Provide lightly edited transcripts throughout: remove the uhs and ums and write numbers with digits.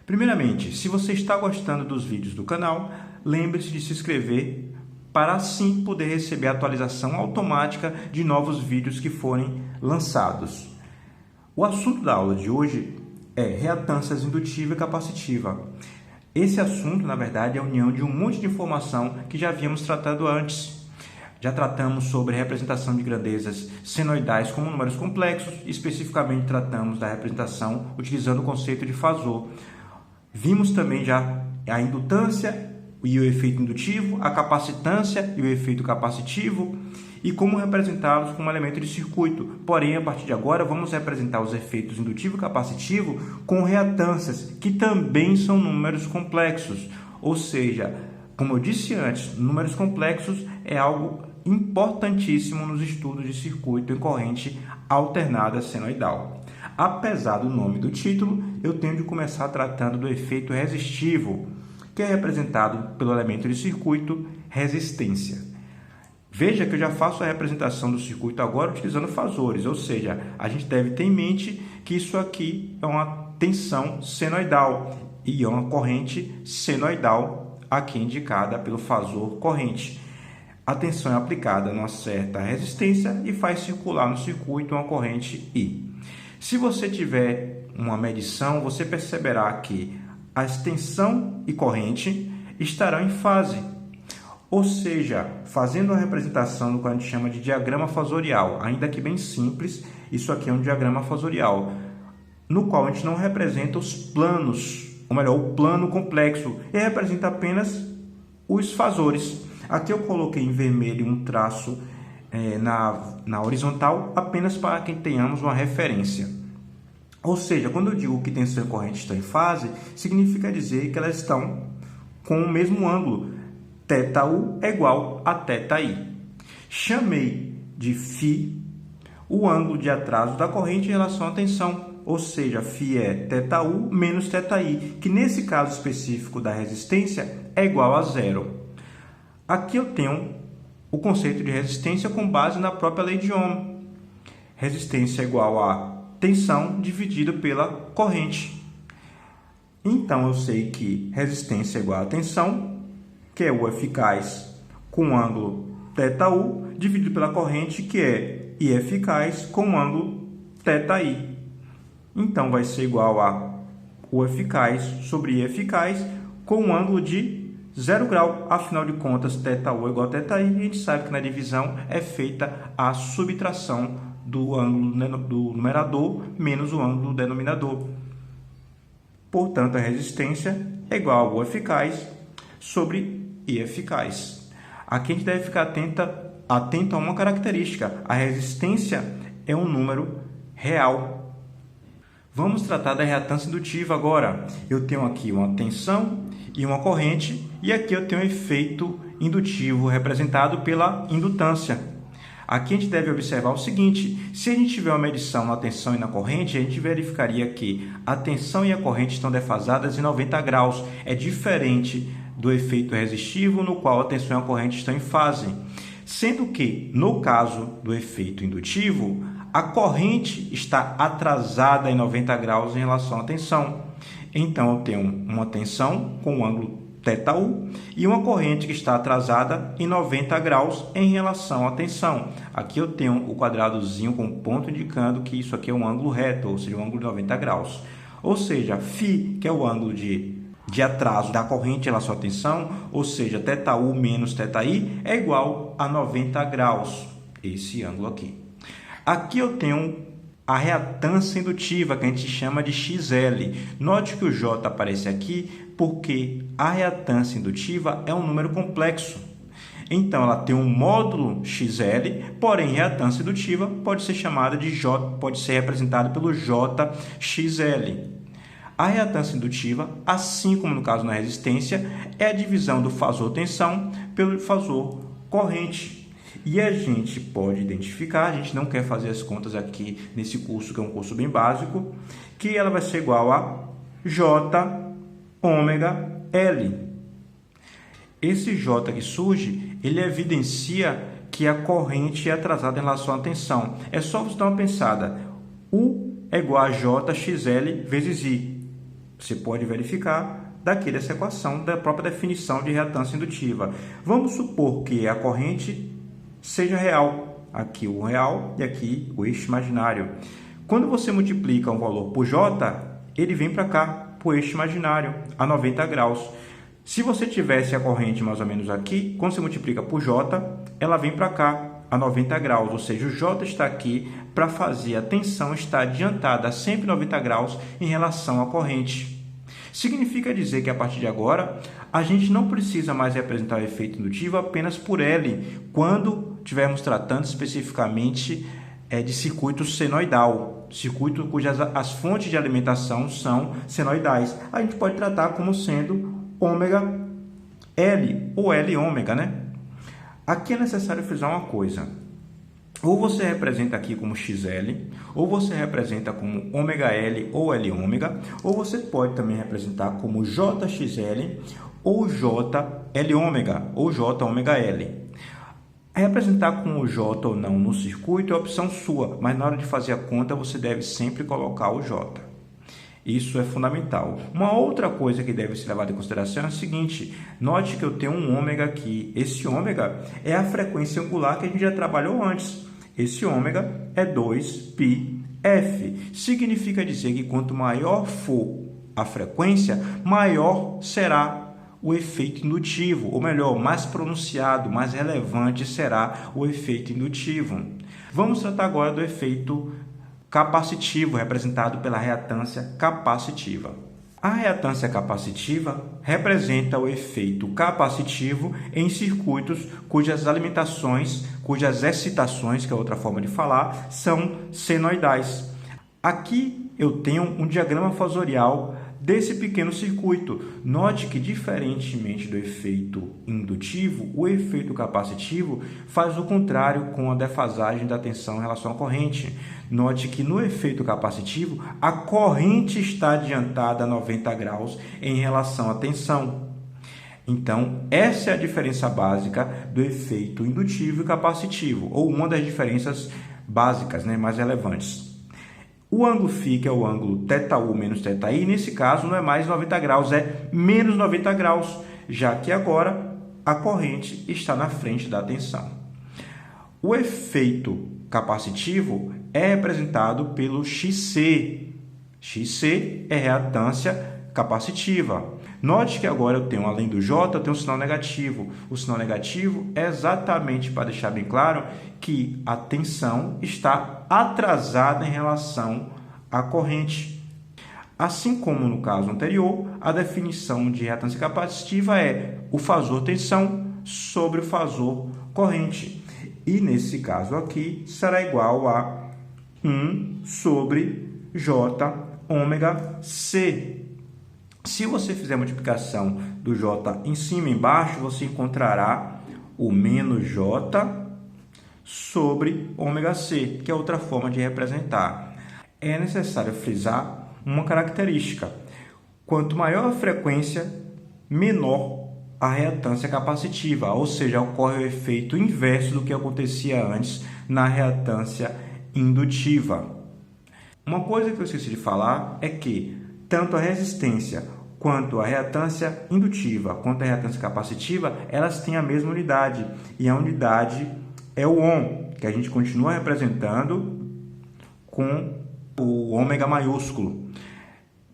Primeiramente, se você está gostando dos vídeos do canal, lembre-se de se inscrever para assim poder receber a atualização automática de novos vídeos que forem lançados. O assunto da aula de hoje é reatâncias indutiva e capacitiva. Esse assunto, na verdade, é a união de um monte de informação que já havíamos tratado antes. Já tratamos sobre representação de grandezas senoidais como números complexos, especificamente tratamos da representação utilizando o conceito de fasor. Vimos também já a indutância e o efeito indutivo, a capacitância e o efeito capacitivo e como representá-los como elemento de circuito. Porém, a partir de agora, vamos representar os efeitos indutivo e capacitivo com reatâncias, que também são números complexos. Ou seja, como eu disse antes, números complexos é algo importantíssimo nos estudos de circuito em corrente alternada senoidal. Apesar do nome do título, eu tenho de começar tratando do efeito resistivo, que é representado pelo elemento de circuito resistência. Veja que eu já faço a representação do circuito agora utilizando fasores, ou seja, a gente deve ter em mente que isso aqui é uma tensão senoidal e é uma corrente senoidal aqui indicada pelo fasor corrente. A tensão é aplicada a uma certa resistência e faz circular no circuito uma corrente I. Se você tiver uma medição, você perceberá que a tensão e corrente estarão em fase. Ou seja, fazendo a representação do que a gente chama de diagrama fasorial, ainda que bem simples, isso aqui é um diagrama fasorial, no qual a gente não representa os planos, ou melhor, o plano complexo, e representa apenas os fasores. Aqui eu coloquei em vermelho um traço na horizontal, apenas para que tenhamos uma referência. Ou seja, quando eu digo que tensão e corrente estão em fase, significa dizer que elas estão com o mesmo ângulo. θU é igual a θI. Chamei de φ o ângulo de atraso da corrente em relação à tensão, ou seja, φ é θU menos θI, que nesse caso específico da resistência é igual a zero. Aqui eu tenho o conceito de resistência com base na própria lei de Ohm. Resistência é igual a tensão dividido pela corrente. Então, eu sei que resistência é igual a tensão, que é o eficaz com o ângulo θU, dividido pela corrente, que é I eficaz com o ângulo θI. Então, vai ser igual a O eficaz sobre I eficaz com um ângulo de 0 grau. Afinal de contas, θU é igual a θI, e a gente sabe que na divisão é feita a subtração do ângulo do numerador menos o ângulo do denominador. Portanto, a resistência é igual a O eficaz sobre I eficaz. Aqui a gente deve ficar atento a uma característica. A resistência é um número real. Vamos tratar da reatância indutiva agora. Eu tenho aqui uma tensão e uma corrente, e aqui eu tenho um efeito indutivo representado pela indutância. Aqui a gente deve observar o seguinte: se a gente tiver uma medição na tensão e na corrente, a gente verificaria que a tensão e a corrente estão defasadas em 90 graus. É diferente do efeito resistivo, no qual a tensão e a corrente estão em fase. Sendo que, no caso do efeito indutivo, a corrente está atrasada em 90 graus em relação à tensão. Então, eu tenho uma tensão com o ângulo θU e uma corrente que está atrasada em 90 graus em relação à tensão. Aqui eu tenho o quadradozinho com ponto indicando que isso aqui é um ângulo reto, ou seja, um ângulo de 90 graus. Ou seja, φ, que é o ângulo de atraso da corrente em relação à tensão, ou seja, θU menos θI é igual a 90 graus, esse ângulo aqui. Aqui eu tenho a reatância indutiva, que a gente chama de XL. Note que o J aparece aqui porque a reatância indutiva é um número complexo. Então, ela tem um módulo XL, porém, reatância indutiva pode ser chamada de J, pode ser representada pelo JXL. A reatância indutiva, assim como no caso na resistência, é a divisão do fasor tensão pelo fasor corrente. E a gente pode identificar, a gente não quer fazer as contas aqui nesse curso, que é um curso bem básico, que ela vai ser igual a J ômega L. Esse J que surge, ele evidencia que a corrente é atrasada em relação à tensão. É só você dar uma pensada. U é igual a JXL vezes I. Você pode verificar daqui dessa equação da própria definição de reatância indutiva. Vamos supor que a corrente seja real. Aqui o real e aqui o eixo imaginário. Quando você multiplica um valor por J, ele vem para cá, para o eixo imaginário, a 90 graus. Se você tivesse a corrente mais ou menos aqui, quando você multiplica por J, ela vem para cá, a 90 graus. Ou seja, o J está aqui para fazer a tensão estar adiantada a 190 graus em relação à corrente. Significa dizer que, a partir de agora, a gente não precisa mais representar o efeito indutivo apenas por L, quando estivermos tratando especificamente de circuito senoidal, circuito cujas as fontes de alimentação são senoidais. A gente pode tratar como sendo ômega L ou L ômega, né? Aqui é necessário frisar uma coisa. Ou você representa aqui como XL, ou você representa como ômega L ou L ômega, ou você pode também representar como JXL ou JL ômega ou J ômega L. Representar com o J ou não no circuito é opção sua, mas na hora de fazer a conta você deve sempre colocar o J. Isso é fundamental. Uma outra coisa que deve ser levada em consideração é o seguinte: note que eu tenho um ômega aqui. Esse ômega é a frequência angular que a gente já trabalhou antes. Esse ômega é 2πf. Significa dizer que quanto maior for a frequência, maior será o efeito indutivo, ou melhor, mais pronunciado, mais relevante será o efeito indutivo. Vamos tratar agora do efeito capacitivo, representado pela reatância capacitiva. A reatância capacitiva representa o efeito capacitivo em circuitos cujas alimentações, cujas excitações, que é outra forma de falar, são senoidais. Aqui eu tenho um diagrama fasorial desse pequeno circuito. Note que, diferentemente do efeito indutivo, o efeito capacitivo faz o contrário com a defasagem da tensão em relação à corrente. Note que no efeito capacitivo, a corrente está adiantada a 90 graus em relação à tensão. Então, essa é a diferença básica do efeito indutivo e capacitivo, ou uma das diferenças básicas, mais relevantes. O ângulo φ, que é o ângulo θu menos θi, nesse caso não é mais 90 graus, é menos 90 graus, já que agora a corrente está na frente da tensão. O efeito capacitivo é representado pelo XC. XC é reatância capacitiva. Note que agora eu tenho, além do J, eu tenho um sinal negativo. O sinal negativo é exatamente para deixar bem claro que a tensão está atrasada em relação à corrente. Assim como no caso anterior, a definição de reatância capacitiva é o fasor tensão sobre o fasor corrente. E nesse caso aqui será igual a 1 sobre J ômega C. Se você fizer a multiplicação do J em cima e embaixo, você encontrará o menos J sobre ômega C, que é outra forma de representar. É necessário frisar uma característica. Quanto maior a frequência, menor a reatância capacitiva, ou seja, ocorre o efeito inverso do que acontecia antes na reatância indutiva. Uma coisa que eu esqueci de falar é que tanto a resistência quanto a reatância indutiva, quanto a reatância capacitiva, elas têm a mesma unidade, e a unidade é o Ω, que a gente continua representando com o ômega maiúsculo.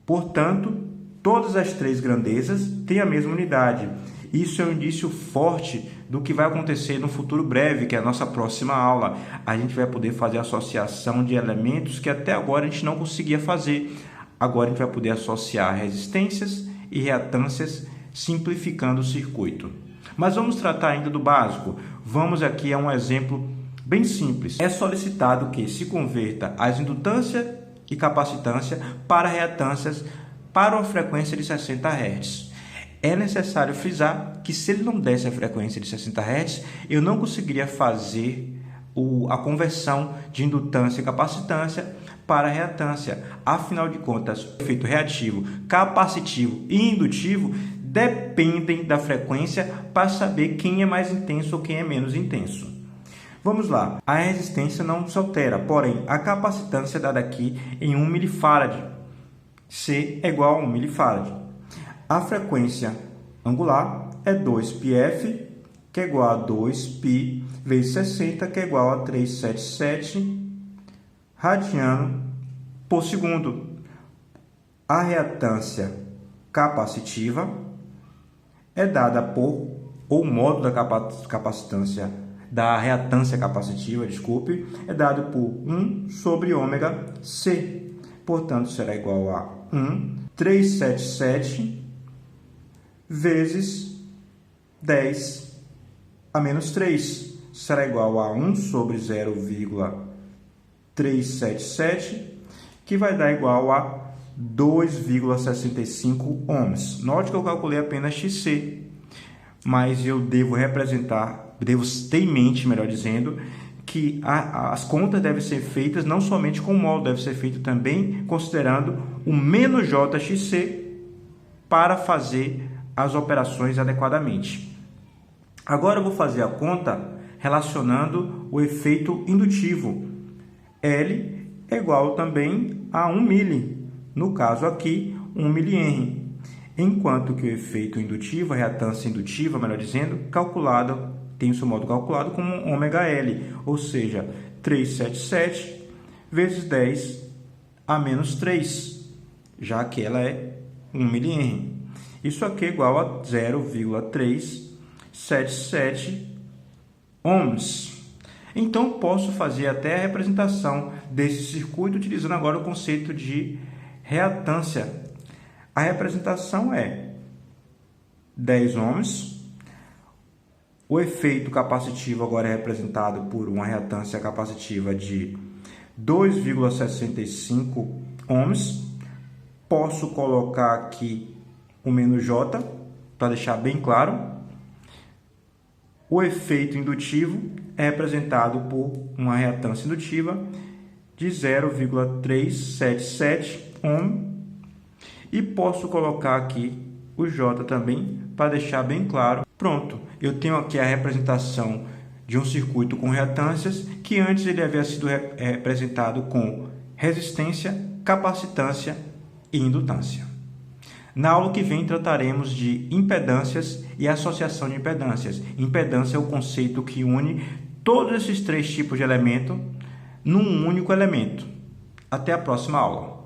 Portanto, todas as três grandezas têm a mesma unidade. Isso é um indício forte do que vai acontecer no futuro breve, que é a nossa próxima aula. A gente vai poder fazer associação de elementos que até agora a gente não conseguia fazer. Agora a gente vai poder associar resistências e reatâncias, simplificando o circuito. Mas vamos tratar ainda do básico. Vamos aqui a um exemplo bem simples. É solicitado que se converta as indutância e capacitância para reatâncias para uma frequência de 60 Hz. É necessário frisar que, se ele não desse a frequência de 60 Hz, eu não conseguiria fazer a conversão de indutância e capacitância para reatância. Afinal de contas, o efeito reativo, capacitivo e indutivo dependem da frequência para saber quem é mais intenso ou quem é menos intenso. Vamos lá. A resistência não se altera, porém a capacitância é dada aqui em 1 mF. C é igual a 1 milifarad. A frequência angular é 2πf, que é igual a 2π vezes 60, que é igual a 377 radiano por segundo. A reatância capacitiva é dada por, ou o módulo da capacitância, da reatância capacitiva, desculpe, é dado por 1 sobre ômega C. Portanto, será igual a 377 vezes 10 a menos 3. Será igual a 1 sobre 0,377, que vai dar igual a 2,65 ohms. Note que eu calculei apenas XC, mas eu devo ter em mente, melhor dizendo, que as contas devem ser feitas não somente com o módulo, deve ser feito também considerando o menos JXC para fazer as operações adequadamente. Agora eu vou fazer a conta relacionando o efeito indutivo. L é igual também a 1 mili, no caso aqui 1 milihenry, enquanto que o efeito indutivo, a reatância indutiva, melhor dizendo, tem o seu módulo calculado como ômega L, ou seja, 377 vezes 10 a menos 3, já que ela é 1 milihenry. Isso aqui é igual a 0,377 ohms. Então, posso fazer até a representação desse circuito utilizando agora o conceito de reatância. A representação é 10 ohms. O efeito capacitivo agora é representado por uma reatância capacitiva de 2,65 ohms. Posso colocar aqui o menos J, para deixar bem claro. O efeito indutivo é representado por uma reatância indutiva de 0,377 ohm. E posso colocar aqui o J também, para deixar bem claro. Pronto, eu tenho aqui a representação de um circuito com reatâncias, que antes ele havia sido representado com resistência, capacitância e indutância. Na aula que vem trataremos de impedâncias e associação de impedâncias. Impedância é o conceito que une todos esses três tipos de elemento num único elemento. Até a próxima aula.